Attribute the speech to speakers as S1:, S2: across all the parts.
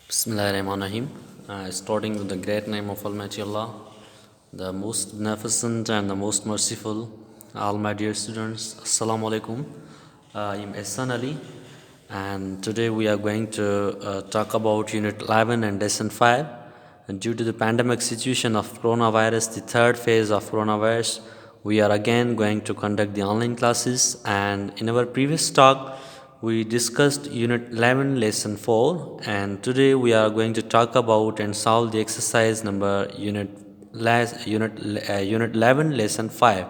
S1: Bismillahirrahmanirrahim. Starting with the great name of Almighty Allah, the most beneficent and the most merciful. All my dear students, Assalamu alaikum. I am Ehsan Ali, and today we are going to talk about Unit 11 and Lesson 5. And due to the pandemic situation of coronavirus, the third phase of coronavirus, we are again going to conduct the online classes. And in our previous talk, we discussed Unit 11 Lesson 4, and today we are going to talk about and solve the exercise number Unit 11 Lesson 5.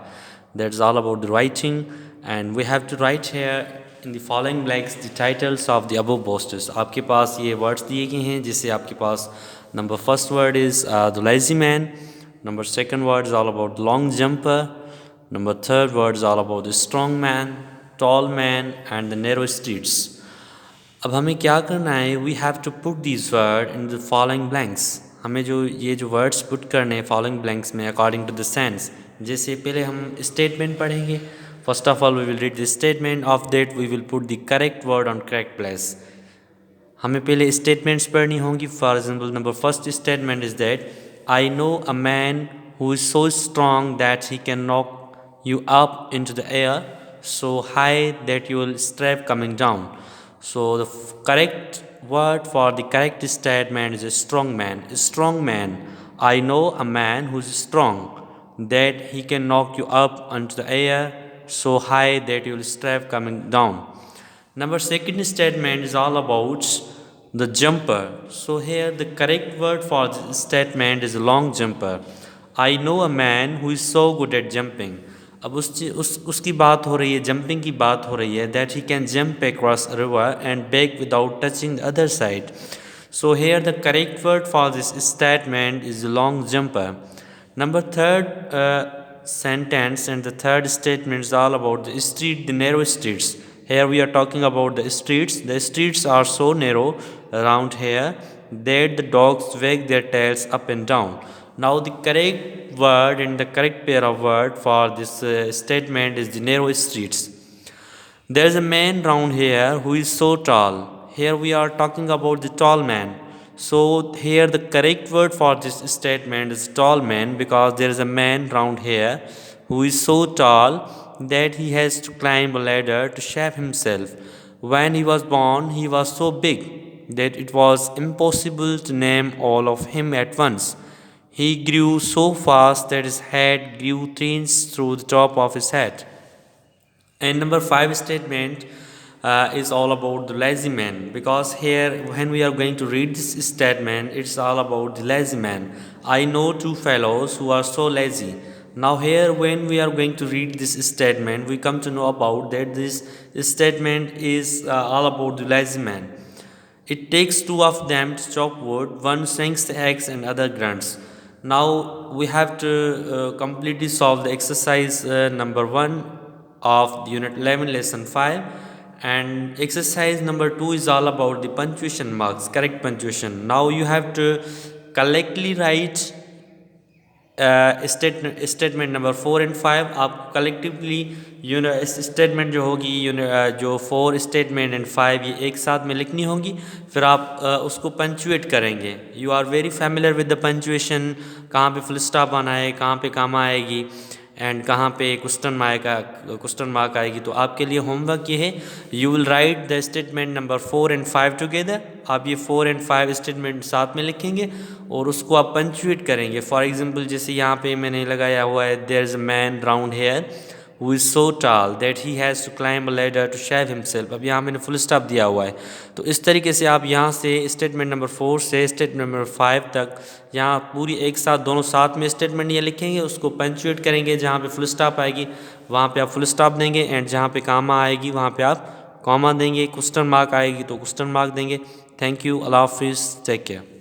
S1: That's all about the writing, and we have to write here in the following blanks the titles of the above posters. आपके पास ये words दिए गए हैं जिससे आपके पास number first word is the lazy man, number second word is all about long jumper, number third word is all about the strong man, tall man and the narrow streets. अब हमें क्या करना है, we have to put this word in the following blanks. हमें ये जो words put करने हैं फॉलोइंग ब्लैंक्स में अकॉर्डिंग टू द सेंस. जैसे पहले हम स्टेटमेंट पढ़ेंगे. First of all we will read the statement, of that we will put the correct word on correct place. हमें पहले स्टेटमेंट्स पढ़नी होंगी. For example number first statement is that I know a man who is so strong that he can knock you up into the air so high that you will strap coming down. So the correct word for the correct statement is a strong man. A strong man. I know a man who is strong that he can knock you up into the air so high that you will strap coming down. Number second statement is all about the jumper. So here the correct word for this statement is a long jumper. I know a man who is so good at jumping. अब उसकी बात हो रही है, jumping की बात हो रही है. That he can jump across river and back without touching the other side. So here the correct word for this statement is long jumper. Number third sentence and the third statement is all about the street, the narrow streets. Here we are talking about the streets. The streets are so narrow around here that the dogs wag their tails up and down. Now the correct word and the correct pair of word for this statement is the narrow streets. There is a man round here who is so tall. Here we are talking about the tall man. So here the correct word for this statement is tall man, because there is a man round here who is so tall that he has to climb a ladder to shape himself. When he was born, he was so big that it was impossible to name all of him at once. He grew so fast that his head grew 3 inches through the top of his head. And number 5 statement is all about the lazy man, because here when we are going to read this statement, it's all about the lazy man. I know 2 fellows who are so lazy. Now here when we are going to read this statement, we come to know about that this statement is all about the lazy man. It takes 2 of them to chop wood, one sinks the eggs and other grunts. Now we have to completely solve the exercise number 1 of Unit 11 Lesson 5, and exercise number 2 is all about the punctuation marks, correct punctuation. Now you have to collectively write statement number 4 and 5. आप collectively statement जो होगी जो 4 statement and 5 ये एक साथ में लिखनी होगी. फिर आप उसको पंचुएट करेंगे. You are very familiar with the punctuation. कहाँ पे फुल स्टॉप आना है, कहाँ पे कामा आएगी एंड कहाँ पे क्वेश्चन मार्क आएगी. तो आपके लिए होमवर्क ये है, you will write the statement number 4 and 5 together. आप ये 4 and 5 स्टेटमेंट साथ में लिखेंगे और उसको आप पंचुएट करेंगे. फॉर एग्जांपल जैसे यहाँ पे मैंने लगाया हुआ है, there is a man round here who is so tall that he has to climb a ladder to shave himself. अब यहाँ मैंने फुल स्टॉप दिया हुआ है. तो इस तरीके से आप यहाँ से स्टेटमेंट नंबर 4 से स्टेटमेंट नंबर 5 तक यहाँ पूरी एक साथ दोनों साथ में स्टेटमेंट ये लिखेंगे, उसको पंचुएट करेंगे. जहाँ पे फुल स्टॉप आएगी वहाँ पे आप फुल स्टॉप देंगे, एंड जहाँ पे कामा आएगी वहाँ पे आप कॉमा देंगे. क्वेश्चन मार्क आएगी तो क्वेश्चन मार्क देंगे. Thank you. अल्लाह हाफिज़. Take care.